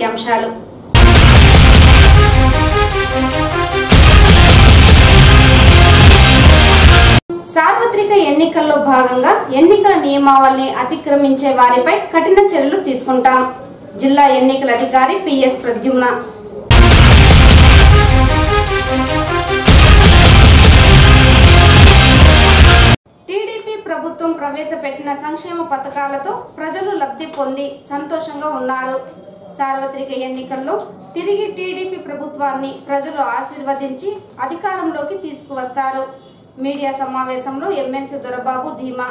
ముఖ్యాంశాలు. సార్వత్రిక ఎన్నికల్లో భాగంగా ఎన్నికల నియమావళిని అతిక్రమించే వారిపై కఠిన చర్యలు తీసుకుంటాం. జిల్లా ఎన్నికల అధికారి పిఎస్ ప్రద్యుమ్న. టీడీపీ ప్రభుత్వం ప్రవేశపెట్టిన సంక్షేమ పథకాలతో ప్రజలు లబ్ధి పొంది సంతోషంగా ఉన్నారు. సార్వత్రిక ఎన్నికల్లో తిరిగి టీడీపీ ప్రభుత్వాన్ని ప్రజలు ఆశీర్వదించి అధికారంలోకి తీసుకువస్తారు. మీడియా సమావేశంలో ఎమ్మెల్సీ దొరబాబు ధీమా.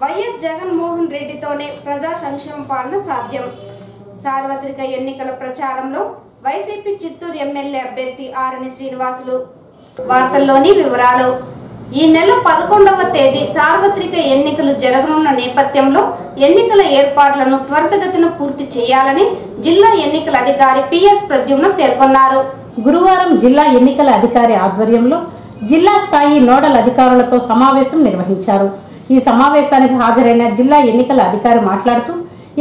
వైఎస్ జగన్మోహన్ రెడ్డితోనే ప్రజా సంక్షేమ పాలన సాధ్యం. సార్వత్రిక ఎన్నికల ప్రచారంలో వైసీపీ చిత్తూరు ఎమ్మెల్యే అభ్యర్థి ఆరణి శ్రీనివాసులు. వార్తల్లోని వివరాలు. ఈ నెల 11వ తేదీ సార్వత్రిక ఎన్నికలు జరగనున్న నేపథ్యంలో ఎన్నికల ఏర్పాట్లను త్వరితగతిన పూర్తి చేయాలని జిల్లా ఎన్నికల అధికారి పిఎస్ ప్రద్యుమ్న పేర్కొన్నారు. గురువారం జిల్లా ఎన్నికల అధికారి ఆధ్వర్యంలో జిల్లా స్థాయి నోడల్ అధికారులతో సమావేశం నిర్వహించారు. ఈ సమావేశానికి హాజరైన జిల్లా ఎన్నికల అధికారి మాట్లాడుతూ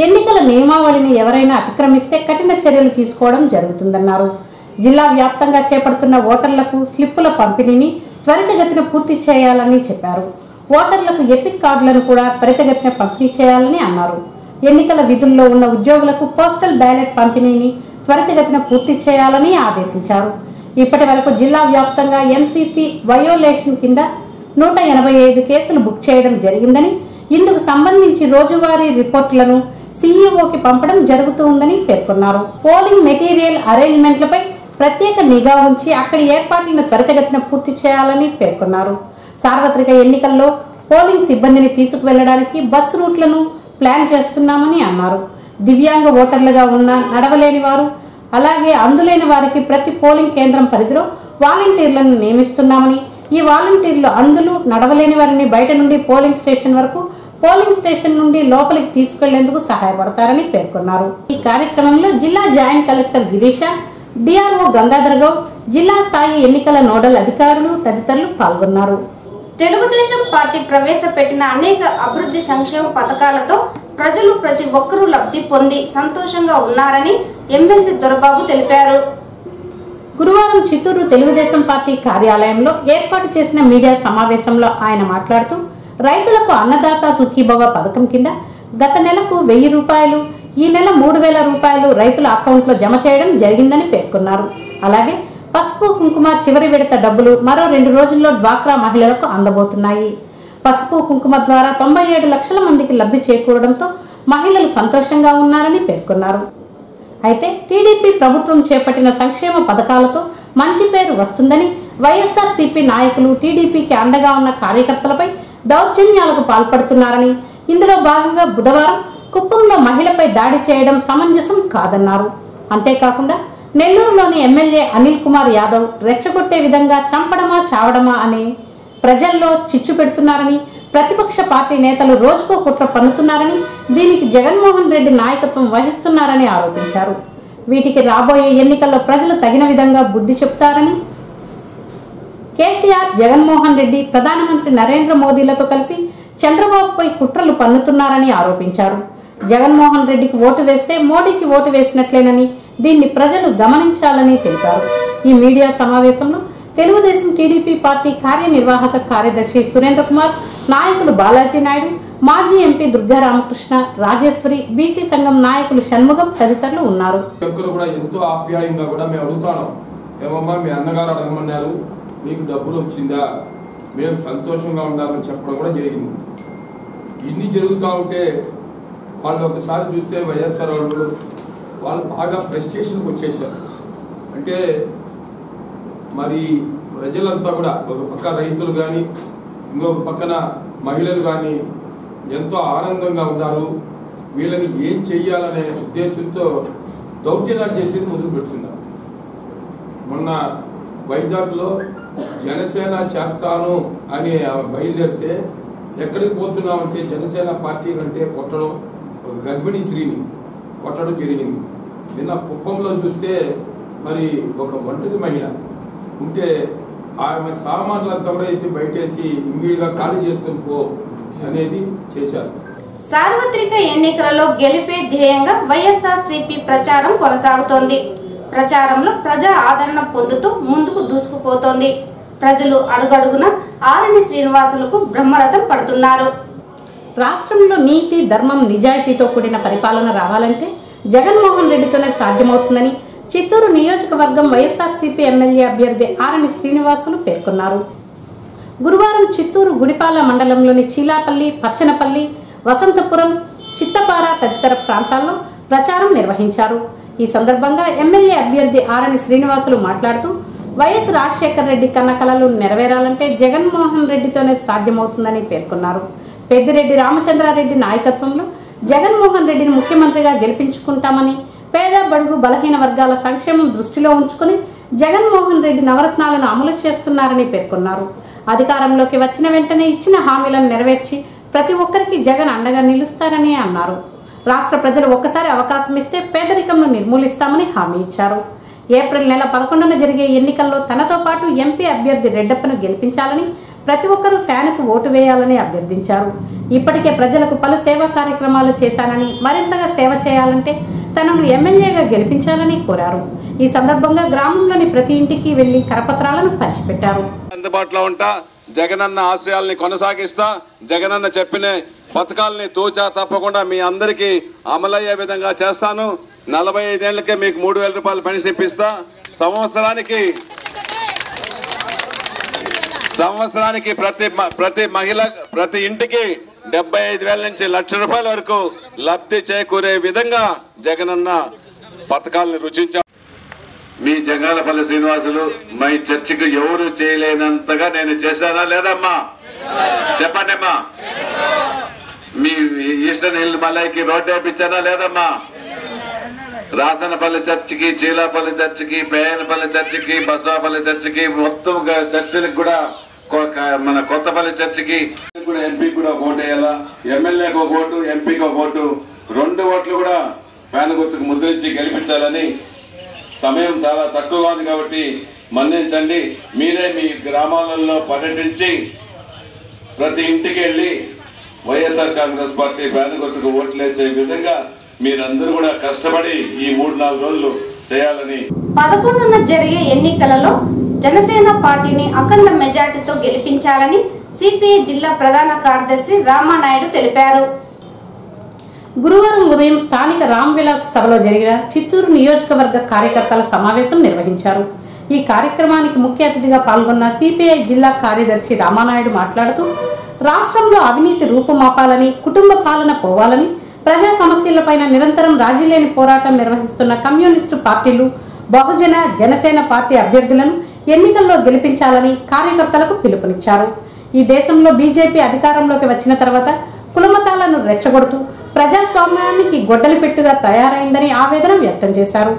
ఎన్నికల నియమావళిని ఎవరైనా అతిక్రమిస్తే కఠిన చర్యలు తీసుకోవడం జరుగుతుందన్నారు. జిల్లా వ్యాప్తంగా చేపడుతున్న ఓటర్లకు స్లిప్పుల పంపిణీని త్వరితగతిన పూర్తి చేయాలని చెప్పారు. ఓటర్లకు ఎపిక్ కార్డులను కూడా త్వరితగతిన పంపిణీ చేయాలని అన్నారు. ఎన్నికల విధుల్లో ఉన్న ఉద్యోగులకు పోస్టల్ బ్యాలెట్ పంపిణీని త్వరితగతిన పూర్తి చేయాలని ఆదేశించారు. ఇప్పటి వరకు జిల్లా వ్యాప్తంగా ఎంసీసీ వయోలేషన్ కింద 185 కేసులు బుక్ చేయడం జరిగిందని, ఇందుకు సంబంధించి రోజువారీ రిపోర్టులను సీఈఓకి పంపడం జరుగుతుందని పేర్కొన్నారు. పోలింగ్ మెటీరియల్ అరేంజ్మెంట్లపై ప్రత్యేక నిఘా ఉంచి అక్కడి ఏర్పాట్లను త్వరితగతిన పూర్తి చేయాలని పేర్కొన్నారు. సార్వత్రిక ఎన్నికల్లో పోలింగ్ సిబ్బందిని తీసుకువెళ్లడానికి బస్ రూట్లను ప్లాన్ చేస్తున్నామని అన్నారు. దివ్యాంగ ఓటర్లుగా ఉన్న నడవలేని వారు, అలాగే అందులేని వారికి ప్రతి పోలింగ్ కేంద్రం పరిధిలో వాలంటీర్లను నియమిస్తున్నామని, ఈ వాలంటీర్లు అందులు నడవలేని వారిని బయట నుండి పోలింగ్ స్టేషన్ వరకు, పోలింగ్ స్టేషన్ నుండి లోపలికి తీసుకెళ్లేందుకు సహాయపడతారని పేర్కొన్నారు. ఈ కార్యక్రమంలో జిల్లా joint collector Girisha, DRO Gangadhar Goud, జిల్లా స్థాయి ఎన్నికల నోడల్ అధికారులు తదితరులు పాల్గొన్నారు. తెలుగుదేశం పార్టీ ప్రవేశపెట్టిన అనేక అభివృద్ధి సంక్షేమ పథకాలతో ప్రజలు ప్రతి ఒక్కరూ లబ్ధి పొంది సంతోషంగా ఉన్నారని ఎమ్మెల్సీ దొరబాబు తెలిపారు. గురువారం చిత్తూరు తెలుగుదేశం పార్టీ కార్యాలయంలో ఏర్పాటు చేసిన మీడియా సమావేశంలో ఆయన మాట్లాడుతూ రైతులకు అన్నదాత సుఖీభవ పథకం కింద గత నెలకు 1000 రూపాయలు, ఈ నెల 3000 రూపాయలు రైతుల అకౌంట్లో జమ చేయడం జరిగిందని పేర్కొన్నారు. అలాగే పసుపు కుంకుమ చివరి విడత డబ్బులు మరో 2 రోజుల్లో డ్వాక్రా మహిళలకు అందబోతున్నాయి. పసుపు కుంకుమ ద్వారా 97 లక్షల మందికి లబ్ధి చేకూరడంతో మహిళలు సంతోషంగా ఉన్నారని పేర్కొన్నారు. అయితే టీడీపీ ప్రభుత్వం చేపట్టిన సంక్షేమ పథకాలతో మంచి పేరు వస్తుందని, వైఎస్ఆర్సీపీ నాయకులు టీడీపీకి అండగా ఉన్న కార్యకర్తలపై దౌర్జన్యాలకు పాల్పడుతున్నారని, ఇందులో భాగంగా బుధవారం కుప్పంలో మహిళపై దాడి చేయడం సమంజసం కాదన్నారు. అంతేకాకుండా నెల్లూరులోని ఎమ్మెల్యే అనిల్ కుమార్ యాదవ్ రెచ్చగొట్టే విధంగా చంపడమా చావడమా అని ప్రజల్లో చిచ్చు పెడుతున్నారని, ప్రతిపక్ష పార్టీ నేతలు రోజుకో కుట్ర పన్నుతున్నారని, దీనికి జగన్మోహన్ రెడ్డి నాయకత్వం వహిస్తున్నారని ఆరోపించారు. వీటికి రాబోయే ఎన్నికల్లో ప్రజలు తగిన విధంగా బుద్ధి చెప్తారని, కేసీఆర్, జగన్మోహన్ రెడ్డి ప్రధానమంత్రి నరేంద్ర మోదీలతో కలిసి చంద్రబాబుపై కుట్రలు పన్నుతున్నారని ఆరోపించారు. జగన్మోహన్ రెడ్డికి ఓటు వేస్తే మోడీకి ఓటు వేసినట్లేనని, దీన్ని ప్రజలు గమనించాలని తెలిపారు. ఈ మీడియా సమావేశంలో తెలుగుదేశం టీడీపీ పార్టీ కార్యనిర్వాహక కార్యదర్శి సురేంద్ర కుమార్, నాయకులు బాలాజీ నాయుడు, మాజీ ఎంపీ దుర్గా రామకృష్ణ, రాజేశ్వరి, బీసీ సంఘం నాయకులు షణ్ముగం తదితరులు ఉన్నారు. ఎంతో ఆప్యాయంగా కూడా మేము అడుగుతాను, ఏమమ్మా మీ అన్నగారు అడగమన్నారు, మీకు డబ్బులు వచ్చిందా, మేము సంతోషంగా ఉండాలని చెప్పడం కూడా జరిగింది. ఇన్ని జరుగుతూ ఉంటే వాళ్ళు ఒకసారి చూస్తే వైఎస్ఆర్ వాళ్ళు బాగా ప్రెస్టేషన్కి వచ్చేసారు. అంటే మరి ప్రజలంతా కూడా ఒక పక్క రైతులు కానీ ఇంకొక పక్కన మహిళలు కానీ ఎంతో ఆనందంగా ఉన్నారు. వీళ్ళని ఏం చెయ్యాలనే ఉద్దేశంతో దౌర్జన్యాలు చేసేది మొదలు పెడుతున్నారు. మొన్న వైజాగ్లో జనసేన చేస్తాను అని బయలుదేరితే ఎక్కడికి పోతున్నామంటే జనసేన పార్టీ కంటే కొట్టడం, ఒక గర్భిణీ స్త్రీని కొట్టడం జరిగింది. నిన్న కుప్పంలో చూస్తే మరి ఒక ఒంటరి మహిళ ఉంటే ఆమె సామాన్లంతా కూడా అయితే బయటేసి ఇమ్మీడియట్గా ఖాళీ చేసుకొని పో అనేది చేశారు. సార్వత్రిక ఎన్నికలలో గెలిపే ధ్యేయంగా వైఎస్ఆర్సీపీ ప్రచారం కొనసాగుతోంది. ప్రచారంలో ప్రజా ఆదరణ పొందుతూ ముందుకు దూసుకుపోతోంది. ప్రజలు అడుగడుగున ఆరణి శ్రీనివాసులకు బ్రహ్మరథం పడుతున్నారు. రాష్ట్రంలో నీతి, ధర్మం, నిజాయితీతో కూడిన పరిపాలన రావాలంటే జగన్మోహన్ రెడ్డితోనే సాధ్యమవుతుందని చిత్తూరు నియోజకవర్గం వైఎస్ఆర్సీపీ ఎమ్మెల్యే అభ్యర్థి ఆరణి శ్రీనివాసులు పేర్కొన్నారు. గురువారం చిత్తూరు గుడిపాల మండలంలోని చీలాపల్లి, పచ్చనపల్లి, వసంతపురం, చిత్తపార తదితర ప్రాంతాల్లో ప్రచారం నిర్వహించారు. ఈ సందర్భంగా ఎమ్మెల్యే అభ్యర్థి ఆరణి శ్రీనివాసులు మాట్లాడుతూ వైఎస్ రాజశేఖర రెడ్డి కన్న కలలు నెరవేరాలంటే జగన్మోహన్ రెడ్డితోనే సాధ్యమవుతుందని పేర్కొన్నారు. పెద్దిరెడ్డి రామచంద్రారెడ్డి నాయకత్వంలో జగన్మోహన్ రెడ్డిని ముఖ్యమంత్రిగా గెలిపించుకుంటామని, పేద, బడుగు, బలహీన వర్గాల సంక్షేమం దృష్టిలో ఉంచుకుని జగన్మోహన్ రెడ్డి నవరత్నాలను అమలు చేస్తున్నారని పేర్కొన్నారు. అధికారంలోకి వచ్చిన వెంటనే ఇచ్చిన హామీలను నెరవేర్చి ప్రతి ఒక్కరికి జగన్ అండగా నిలుస్తారని అన్నారు. రాష్ట్ర ప్రజలు ఒక్కసారి అవకాశం ఇస్తే పేదరికంను నిర్మూలిస్తామని హామీ ఇచ్చారు. ఏప్రిల్ నెల 11న జరిగే ఎన్నికల్లో తనతో పాటు ఎంపీ అభ్యర్థి రెడ్డప్పను గెలిపించాలని, ప్రతి ఒక్కరూ ఫ్యాన్కు ఓటు వేయాలని అభ్యర్థించారు. ఇప్పటికే ప్రజలకు పలు సేవా కార్యక్రమాలు చేశానని, మరింతగా సేవ చేయాలంటే తనను ఎమ్మెల్యేగా గెలిపించాలని కోరారు. ఈ సందర్భంగా గ్రామంలోని ప్రతి ఇంటికి వెళ్లి కరపత్రాలను పంచిపెట్టారు. అందుబాటులో ఉంటా, జగనన్న ఆశయాల్ని కొనసాగిస్తా, జగనన్న చెప్పిన పథకాలని తూచా తప్పకుండా మీ అందరికీ అమలయ్యే విధంగా చేస్తాను. 45 ఏళ్లకే మీకు 3,000 రూపాయలు పెన్షన్ ఇప్పిస్తా. సంవత్సరానికి ప్రతి మహిళ, ప్రతి ఇంటికి 75,000 నుంచి 1,00,000 రూపాయల వరకు లబ్ధి చేకూరే విధంగా జగనన్న పథకాలను రుచించారు. మీ జంగాలపల్లి శ్రీనివాసులు మా చర్చికి ఎవరు చేయలేనంతగా నేను చేశానా లేదమ్మా? చెప్పండి అమ్మా. మీ ఈస్టర్న్ హిల్ మలైకి రోడ్డు వేయించానా లేదమ్మా? రాసనపల్లి చర్చికి, చీలాపల్లి చర్చికి, పేయనపల్లి చర్చికి, బసవాపల్లి చర్చికి, మొత్తం చర్చిలకు కూడా, మన కొత్తపల్లి చర్చికి కూడా ఎంపీకి కూడా ఓటు వేయాలా, ఎమ్మెల్యేకి ఒక ఓటు, ఎంపీకి ఒక ఓటు, 2 ఓట్లు కూడా ఫ్యాన్ గుర్తుకు ముద్రించి గెలిపించాలని. సమయం చాలా తక్కువగా ఉంది కాబట్టి మన్నించండి. మీరే మీ గ్రామాలలో పర్యటించి ప్రతి ఇంటికి వెళ్ళి వైఎస్ఆర్ కాంగ్రెస్ పార్టీ ఫ్యాన్ గుర్తుకు ఓట్లేసే విధంగా మీరందరూ కూడా కష్టపడి ఈ 3-4 రోజులు చేయాలని. 11న జరిగే ఎన్నికలలో జనసేన పార్టీని అఖండ మెజార్టీతో గెలిపించాలని సిపిఐ జిల్లా ప్రధాన కార్యదర్శి రామానాయుడు తెలిపారు. గురువారం ఉదయం స్థానిక రామ్ విలాస్ సభలో జరిగిన చిత్తూరు నియోజకవర్గ కార్యకర్తల సమావేశం నిర్వహించారు. ఈ కార్యక్రమానికి ముఖ్య అతిథిగా పాల్గొన్న సిపిఐ జిల్లా కార్యదర్శి రామానాయుడు మాట్లాడుతూ రాష్ట్రంలో అవినీతి రూపుమాపాలని, కుటుంబ పాలన పోవాలని, ప్రజా సమస్యలపైన నిరంతరం రాజీలేని పోరాటం నిర్వహిస్తున్న కమ్యూనిస్టు పార్టీలు, బహుజన, జనసేన పార్టీ అభ్యర్థులను ఎన్నికల్లో గెలిపించాలని కార్యకర్తలకు పిలుపునిచ్చారు. ఈ దేశంలో బీజేపీ అధికారంలోకి వచ్చిన తర్వాత కులమతాలను రెచ్చగొడుతూ ప్రజాస్వామ్యానికి గొడ్డలి పెట్టుగా తయారైందని ఆవేదన వ్యక్తం చేశారు.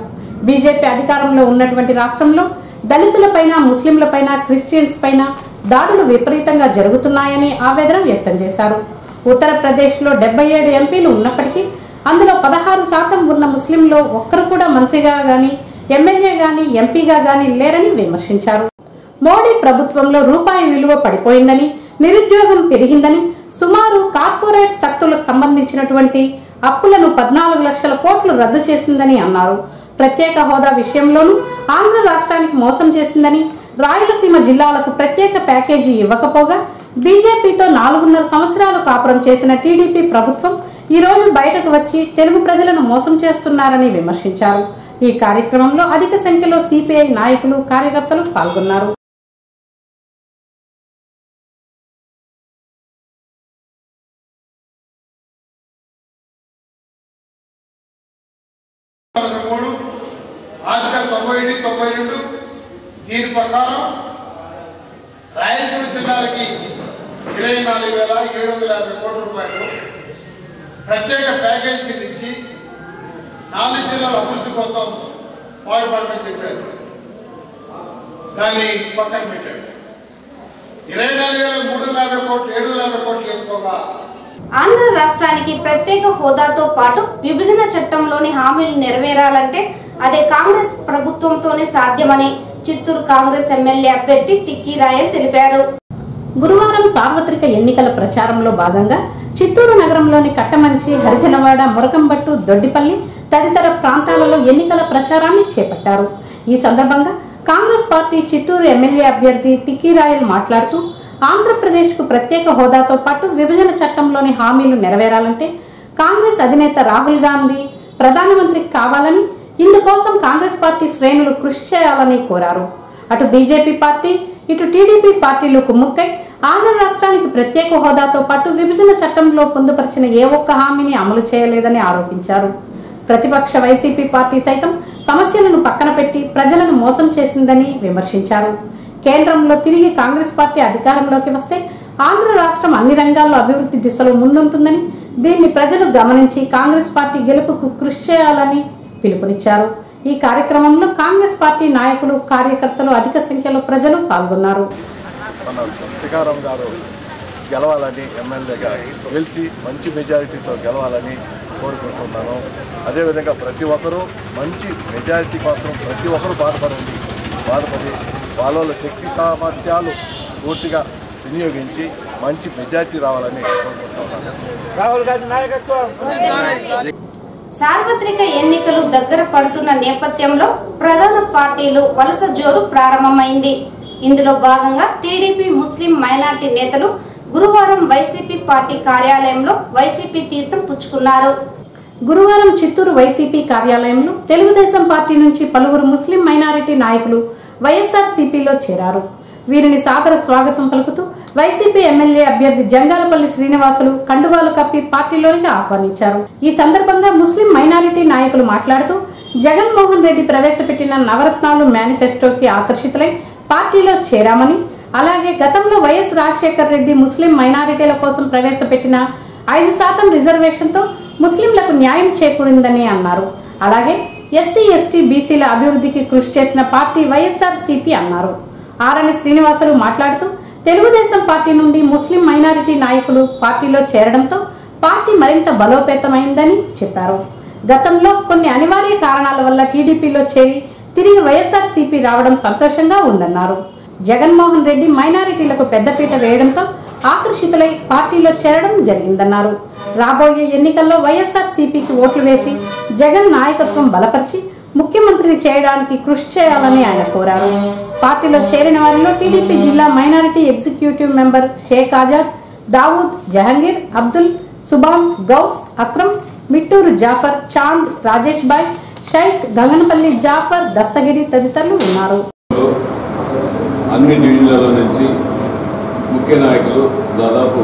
బీజేపీ అధికారంలో ఉన్నటువంటి రాష్ట్రంలో దళితులపైన, ముస్లింలపైన, క్రిస్టియన్స్ పైన దాడులు విపరీతంగా జరుగుతున్నాయని ఆవేదన వ్యక్తం చేశారు. ఉత్తరప్రదేశ్ లో 77 ఎంపీలు ఉన్నప్పటికీ అందులో 16% ఉన్న ముస్లింలో ఒక్కరు కూడా మంత్రిగా గాని, ఎమ్మెల్యే గాని, ఎంపీగా గాని లేరని విమర్శించారు. మోడీ ప్రభుత్వంలో రూపాయి విలువ పడిపోయిందని, నిరుద్యోగం పెరిగిందని, సుమారు కార్పొరేట్ శక్తులకు సంబంధించినటువంటి అప్పులను 14 లక్షల కోట్లు రద్దు చేసిందని అన్నారు. ప్రత్యేక హోదా విషయంలోనూ ఆంధ్ర రాష్ట్రానికి మోసం చేసిందని, రాయలసీమ జిల్లాలకు ప్రత్యేక ప్యాకేజీ ఇవ్వకపోగా బీజేపీతో 4.5 సంవత్సరాలు కాపురం చేసిన టీడీపీ ప్రభుత్వం ఈ రోజు బయటకు వచ్చి తెలుగు ప్రజలను మోసం చేస్తున్నారని విమర్శించారు. ఈ కార్యక్రమంలో అధిక సంఖ్యలో సిపిఐ నాయకులు, కార్యకర్తలు పాల్గొన్నారు. ఆర్టికల్ 91-92 దీని ప్రకారం రాయలసీమ జిల్లాలకి 24,750 కోట్ల రూపాయలు ప్రత్యేక ప్యాకేజ్ కింద ఇచ్చి 4 జిల్లాల అభివృద్ధి కోసం పాటుపడమని చెప్పారు. దాన్ని పక్కన పెట్టారు. 24,350 కోట్లు, 750 కోట్లు ఎక్కువగా. ఆంధ్ర రాష్ట్రానికి ప్రత్యేక హోదాతో పాటు విభజన చట్టంలోని హామీలు నెరవేరాలంటే అదే కాంగ్రెస్ ప్రభుత్వంతోనే సాధ్యమని చిత్తూరు కాంగ్రెస్ ఎమ్మెల్యే అభ్యర్థి టిక్కీ రాయల్ తెలిపారు. గురువారం సార్వత్రిక ఎన్నికల ప్రచారంలో భాగంగా చిత్తూరు నగరంలోని కట్టమంచి, హరిజనవాడ, మురకంబట్టు, దొడ్డిపల్లి తదితర ప్రాంతాలలో ఎన్నికల ప్రచారాన్ని చేపట్టారు. ఈ సందర్భంగా కాంగ్రెస్ పార్టీ చిత్తూరు ఎమ్మెల్యే అభ్యర్థి టిక్కీరాయల్ మాట్లాడుతూ ఆంధ్రప్రదేశ్ కు ప్రత్యేక హోదాతో పాటు విభజన చట్టంలోని హామీలు నెరవేరాలంటే కాంగ్రెస్ అధినేత రాహుల్ గాంధీ ప్రధానమంత్రి కావాలని, ఇందుకోసం కాంగ్రెస్ పార్టీ శ్రేణులు కృషి చేయాలని కోరారు. అటు బీజేపీ పార్టీ, ఇటు టీడీపీ పార్టీలు కుమ్ముక్కై ఆంధ్ర రాష్ట్రానికి ప్రత్యేక హోదాతో పాటు విభజన చట్టంలో పొందుపరిచిన ఏ ఒక్క హామీని అమలు చేయలేదని ఆరోపించారు. ప్రతిపక్ష వైసీపీ పార్టీ సైతం సమస్యలను పక్కన పెట్టి ప్రజలను మోసం చేసిందని విమర్శించారు. కేంద్రంలో తిరిగి కాంగ్రెస్ పార్టీ అధికారంలోకి వస్తే ఆంధ్ర రాష్ట్రం అన్ని రంగాల్లో అభివృద్ధి దిశలో ముందుంటుందని, దీన్ని ప్రజలు గమనించి కాంగ్రెస్ పార్టీ గెలుపుకు కృషి చేయాలని పిలుపునిచ్చారు. ఈ కార్యక్రమంలో కాంగ్రెస్ పార్టీ నాయకులు, కార్యకర్తలు అధిక సంఖ్యలో ప్రజలు పాల్గొన్నారు. గెలవాలని, ఎమ్మెల్యేగా గెలిచి మంచి మెజారిటీతో గెలవాలని కోరుకుంటున్నాను. అదేవిధంగా ప్రతి ఒక్కరూ మంచి మెజారిటీ కోసం ప్రతి ఒక్కరూ బాధపడి వాళ్ళ శక్తి సామర్థ్యాలు పూర్తిగా వినియోగించి మంచి మెజారిటీ రావాలని కోరుకుంటున్నాను. రాహుల్ గాంధీ నాయకత్వం. సార్వత్రిక ఎన్నికలు దగ్గర పడుతున్న నేపథ్యంలో ప్రధాన పార్టీలు వలస జోరు ప్రారంభమైంది. ఇందులో భాగంగా టీడీపీ, ముస్లిం మైనార్టీ నేతలు గురువారం వైసీపీ పార్టీ కార్యాలయంలో వైసీపీ తీర్థం పుచ్చుకున్నారు. గురువారం చిత్తూరు వైసీపీ కార్యాలయంలో తెలుగుదేశం పార్టీ నుంచి పలువురు ముస్లిం మైనారిటీ నాయకులు వైఎస్ఆర్సీపీలో చేరారు. వీరిని సాదర స్వాగతం పలుకుతూ వైసీపీ ఎమ్మెల్యే అభ్యర్థి జంగాలపల్లి శ్రీనివాసులు కండువాలు కప్పి పార్టీలోనికి ఆహ్వానించారు. ఈ సందర్భంగా ముస్లిం మైనారిటీ నాయకులు మాట్లాడుతూ జగన్మోహన్ రెడ్డి ప్రవేశపెట్టిన నవరత్నాలు మేనిఫెస్టోకి ఆకర్షితులై పార్టీలో చేరామని, అలాగే గతంలో వైఎస్ రాజశేఖర్ రెడ్డి ముస్లిం మైనారిటీల కోసం ప్రవేశపెట్టిన 5% రిజర్వేషన్తో ముస్లింలకు న్యాయం చేకూరిందని అన్నారు. అలాగే ఎస్సీ, ఎస్టీ, బీసీల అభివృద్ధికి కృషి చేసిన పార్టీ వైఎస్ఆర్సీపీ అన్నారు. ఆరణి శ్రీనివాసులు మాట్లాడుతూ తెలుగుదేశం పార్టీ నుండి ముస్లిం మైనారిటీ నాయకులు పార్టీలో చేరడంతో పార్టీ మరింత బలోపేతమైందని చెప్పారు. గతంలో కొన్ని అనివార్య కారణాల వల్ల టీడీపీలో చేరి తిరిగి వైఎస్ఆర్సీపీ రావడం సంతోషంగా ఉందన్నారు. జగన్మోహన్ రెడ్డి మైనారిటీలకు పెద్దపీట వేయడంతో ఆకర్షితులై పార్టీలో చేరడం జరిగిందన్నారు. రాబోయే ఎన్నికల్లో వైఎస్ఆర్సీపీకి ఓట్లు వేసి జగన్ నాయకత్వం బలపరిచి ముఖ్యమంత్రిని చేయడానికి కృషి చేయాలని ఆయన కోరారు. పార్టీలో చేరిన వారిలో టీడీపీ జిల్లా minority executive member Shaik Azad, Dawood, Jahangir, Abdul, Subhan, Gous, Akram, Mitturu Jafar, Chand, Rajesh Bhai, Shaik, Ganganapalli Jafar, Dastagiri తదితరులు ఉన్నారు. అన్ని డివిజన్ల నుంచి ముఖ్య నాయకులు దాదాపు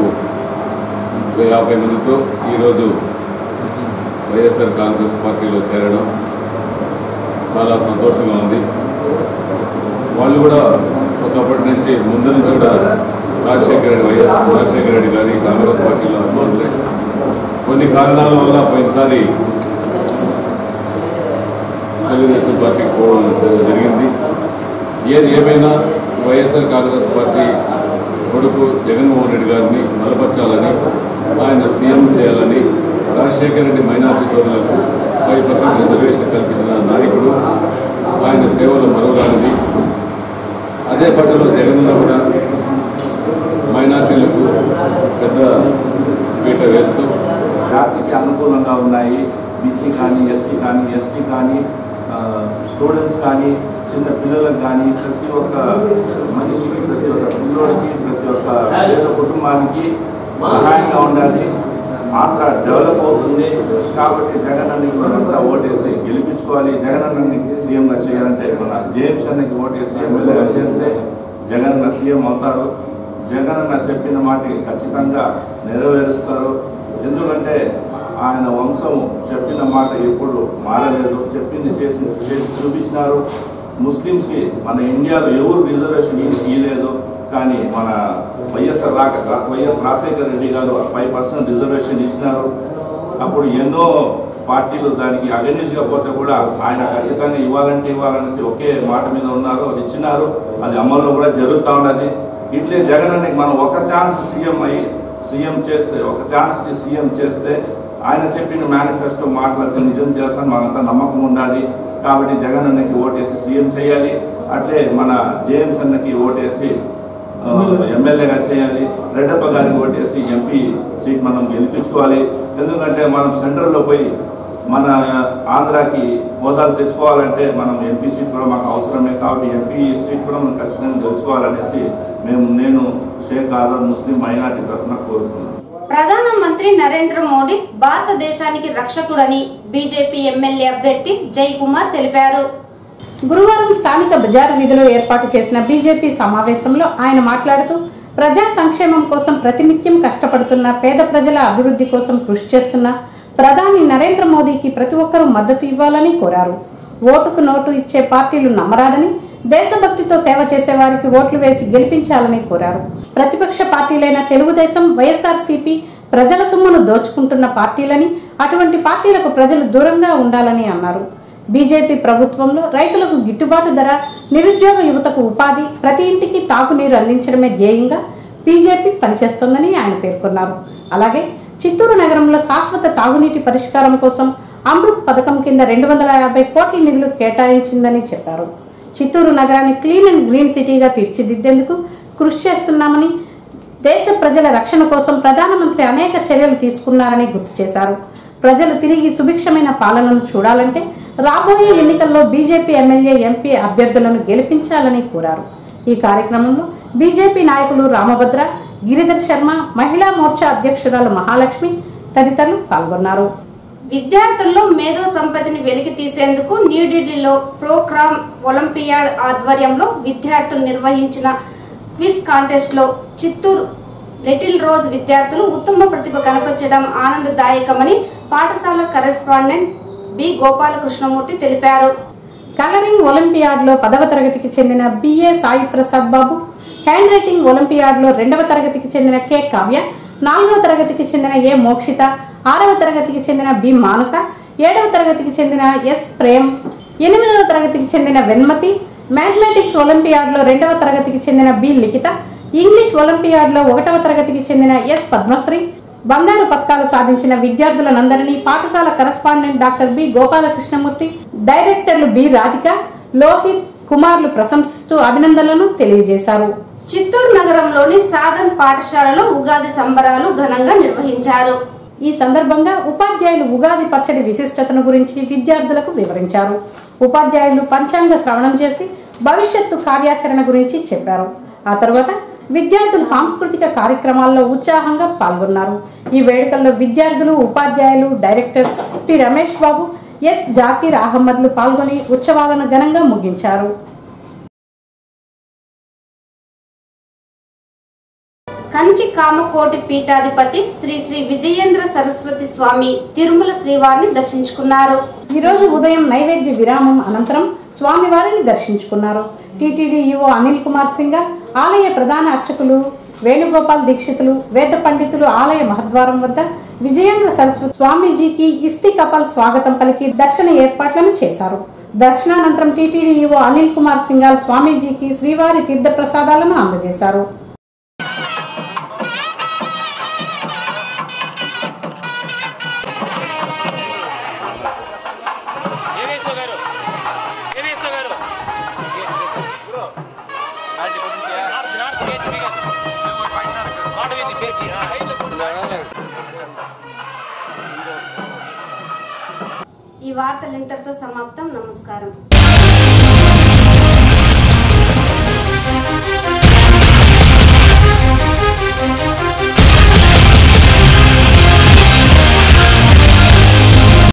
50 మందితో ఈరోజు వైఎస్ఆర్ కాంగ్రెస్ పార్టీలో చేరడం చాలా సంతోషంగా ఉంది. వాళ్ళు కూడా ఒకప్పటి నుంచి ముందు నుంచి కూడా వైఎస్ రాజశేఖర రెడ్డి గారి కాంగ్రెస్ పార్టీలో అభిమానులే. కొన్ని కారణాల వల్ల పోయినసారి తెలుగుదేశం పార్టీకి పోవడం జరిగింది. ఏది ఏమైనా వైఎస్ఆర్ కాంగ్రెస్ పార్టీ కొడుకు జగన్మోహన్ రెడ్డి గారిని బలపరచాలని, ఆయన సీఎం చేయాలని, రాజశేఖర రెడ్డి మైనార్టీ సోదరులకు 5% రిజర్వేషన్ కల్పించిన నాయకుడు, ఆయన సేవలు మరువరానిది. అదే పట్టులో జగన్లో కూడా మైనార్టీలకు పెద్ద పీట వేస్తూ జాతికి అనుకూలంగా ఉన్నాయి. బీసీ కానీ, ఎస్సీ కానీ, ఎస్టీ కానీ, స్టూడెంట్స్ కానీ, చిన్న పిల్లలకు కానీ, ప్రతి ఒక్క మనిషికి, ప్రతి ఒక్క పిల్లోడికి, ప్రతి ఒక్క పేద కుటుంబానికి సహాయంగా ఉండాలి. ఆంధ్ర డెవలప్ అవుతుంది. కాబట్టి జగన్ అన్నకి మనంతా ఓటేసి గెలిపించుకోవాలి. జగన్ అన్నని సీఎంగా చేయాలంటే మన జేమ్స్ అన్నకి ఓటేసి ఎమ్మెల్యేగా చేస్తే జగన్ అన్న సీఎం అవుతారు. జగన్ అన్న చెప్పిన మాట ఖచ్చితంగా నెరవేరుస్తారు. ఎందుకంటే ఆయన వంశం చెప్పిన మాట ఎప్పుడు మారలేదు. చెప్పింది చేసి చూపించినారు. ముస్లిమ్స్కి మన ఇండియాలో ఎవరు రిజర్వేషన్ ఇవ్వలేదు. కానీ మన వైఎస్ రాజశేఖర రెడ్డి గారు 5% రిజర్వేషన్ ఇచ్చినారు. అప్పుడు ఎన్నో పార్టీలు దానికి అగెనిస్ట్గా పోతే కూడా ఆయన ఖచ్చితంగా ఇవ్వాలనేసి ఒకే మాట మీద ఉన్నారు. అది ఇచ్చినారు. అది అమల్లో కూడా జరుగుతూ ఉన్నది. ఇట్లే జగన్ అన్నకి మనం ఒక ఛాన్స్ సీఎం చేస్తే, ఒక ఛాన్స్ ఇచ్చి సీఎం చేస్తే ఆయన చెప్పిన మేనిఫెస్టో మాట్లాడితే నిజం చేస్తాను మనకంతా నమ్మకం ఉండాలి. కాబట్టి జగన్ అన్నకి ఓటేసి సీఎం చేయాలి. అట్లే మన జేమ్స్ అన్నకి ఓటేసి ఎమ్మెల్యేగా చేయాలి, రెడ్డప్ప గారిని ఓటేసి ఎంపీ సీట్ మనం గెలిపించుకోవాలి. ఎందుకంటే మనం సెంట్రల్లో పోయి మన ఆంధ్రాకి హోదాలు తెచ్చుకోవాలంటే మనం ఎంపీ సీట్ కూడా మాకు అవసరమే. కాబట్టి ఎంపీ సీట్ కూడా మనం ఖచ్చితంగా గెలుచుకోవాలనేసి నేను షేక్ ఆజాద్ ముస్లిం మైనార్టీ తరఫున కోరుతున్నాను. ప్రధానమంత్రి నరేంద్ర మోడీ భారతదేశానికి రక్షకుడని బీజేపీ ఎమ్మెల్యే అభ్యర్థి జయకుమార్ తెలిపారు. గురువారం స్థానిక బజారు వీధిలో ఏర్పాటు చేసిన బీజేపీ సమావేశంలో ఆయన మాట్లాడుతూ ప్రజా సంక్షేమం కోసం ప్రతినిత్యం కష్టపడుతున్న పేద ప్రజల అభివృద్ధి కోసం కృషి చేస్తున్న ప్రధాని నరేంద్ర మోదీకి ప్రతి ఒక్కరూ మద్దతు ఇవ్వాలని కోరారు. ఓటుకు నోటు ఇచ్చే పార్టీలు నమ్మరాదని, దేశభక్తితో సేవ చేసే వారికి ఓట్లు వేసి గెలిపించాలని కోరారు. ప్రతిపక్ష పార్టీలైన తెలుగుదేశం, వైఎస్ఆర్సీపీ ప్రజల సొమ్మును దోచుకుంటున్న పార్టీలని, అటువంటి పార్టీలకు ప్రజలు దూరంగా ఉండాలని అన్నారు. బీజేపీ ప్రభుత్వంలో రైతులకు గిట్టుబాటు ధర, నిరుద్యోగ యువతకు ఉపాధి, ప్రతి ఇంటికి తాగునీరు అందించడమే ధ్యేయంగా బీజేపీ పనిచేస్తోందని ఆయన పేర్కొన్నారు. అలాగే చిత్తూరు నగరంలో శాశ్వత తాగునీటి పరిష్కారం కోసం అమృత్ పథకం కింద 250 కోట్ల నిధులు కేటాయించిందని చెప్పారు. చిత్తూరు నగరాన్ని క్లీన్ అండ్ గ్రీన్ సిటీగా తీర్చిదిద్దేందుకు కృషి చేస్తున్నామని, దేశ ప్రజల రక్షణ కోసం ప్రధానమంత్రి అనేక చర్యలు తీసుకున్నారని గుర్తు చేశారు. ప్రజలు తిరిగి సుభిక్షమైన పాలనను చూడాలంటే రాబోయే ఎన్నికల్లో బీజేపీ ఎమ్మెల్యే, ఎంపీ అభ్యర్థులను గెలిపించాలని కోరారు. ఈ కార్యక్రమంలో బీజేపీ నాయకులు రామభద్ర, గిరిధర్ శర్మ, మహిళా మోర్చా అధ్యక్షురాలు మహాలక్ష్మి తదితరులు పాల్గొన్నారు. విద్యార్థుల్లో మేధో సంపత్తిని వెలికి తీసేందుకు న్యూఢిల్లీలో ప్రోగ్రామ్ ఒలింపియాడ్ ఆధ్వర్యంలో విద్యార్థులు నిర్వహించిన క్విజ్ కాంటెస్ట్ లో చిత్తూరు లిటిల్ రోజ్ విద్యార్థులు ఉత్తమ ప్రతిభ కనపరచడం ఆనందదాయకమని పాఠశాల కరెస్పాండెంట్ బి గోపాలకృష్ణమూర్తి తెలిపారు. కలరింగ్ ఒలింపియాడ్ లో 10వ తరగతికి చెందిన BA Sai Prasad Babu, hand writing olympiad లో 2వ తరగతికి చెందిన కె కావ్య, 4వ తరగతికి చెందిన ఏ మోక్షిత, 6వ తరగతికి చెందిన బి మానస, 7వ తరగతికి చెందిన ఎస్ ప్రేమ్, 8వ తరగతికి చెందిన వెన్మతి, మ్యాథమెటిక్స్ ఒలింపియాడ్ లో 2వ తరగతికి చెందిన బి లిఖిత, ఇంగ్లీష్ ఒలింపియాడ్ లో 1వ తరగతికి చెందిన ఎస్ పద్మశ్రీ బంగారు పథకాలు సాధించిన విద్యార్థులందరినీ పాఠశాల కరెస్పాండెంట్ డాక్టర్ బి గోపాలకృష్ణమూర్తి, డైరెక్టర్లు బి రాధిక, లోహిత్ కుమార్లు ప్రశంసిస్తూ అభినందనలను తెలియజేశారు. చిత్తూరు నగరంలోని సాధన్ పాఠశాలలో ఉగాది సంబరాలు ఘనంగా నిర్వహించారు. ఈ సందర్భంగా ఉపాధ్యాయులు ఉగాది పచ్చడి విశిష్టతను గురించి విద్యార్థులకు వివరించారు. ఉపాధ్యాయులు పంచాంగ శ్రవణం చేసి భవిష్యత్తు కార్యాచరణ గురించి చెప్పారు. ఆ తర్వాత విద్యార్థులు సాంస్కృతిక కార్యక్రమాల్లో ఉత్సాహంగా పాల్గొన్నారు. ఈ వేడుకల్లో విద్యార్థులు, ఉపాధ్యాయులు, director P Ramesh Babu, yes Zakir అహ్మద్లు పాల్గొని ఉత్సవాలను ఘనంగా ముగించారు. కంచి కామకోటి పీఠాధిపతి శ్రీ శ్రీ విజయేంద్ర సరస్వతి స్వామి తిరుమల శ్రీవారిని దర్శించుకున్నారు. ఈ రోజు ఉదయం నైవేద్య విరామం అనంతరం స్వామివారిని దర్శించుకున్నారు. TTD EO Anil Kumar singer, ఆలయ ప్రధాన అర్చకులు వేణుగోపాల్ దీక్షితులు, వేద పండితులు ఆలయ మహద్వారం వద్ద విజయేంద్ర సరస్వతి స్వామీజీకి ఇస్తి కపాల్ స్వాగతం పలికి దర్శన ఏర్పాట్లను చేశారు. దర్శనానంతరం టీటీడీ ఈవో అనిల్ కుమార్ సింగాల్ స్వామీజీకి శ్రీవారి తీర్థ ప్రసాదాలను అందజేశారు. ఈ వార్తలు ఇంతటితో సమాప్తం. నమస్కారం.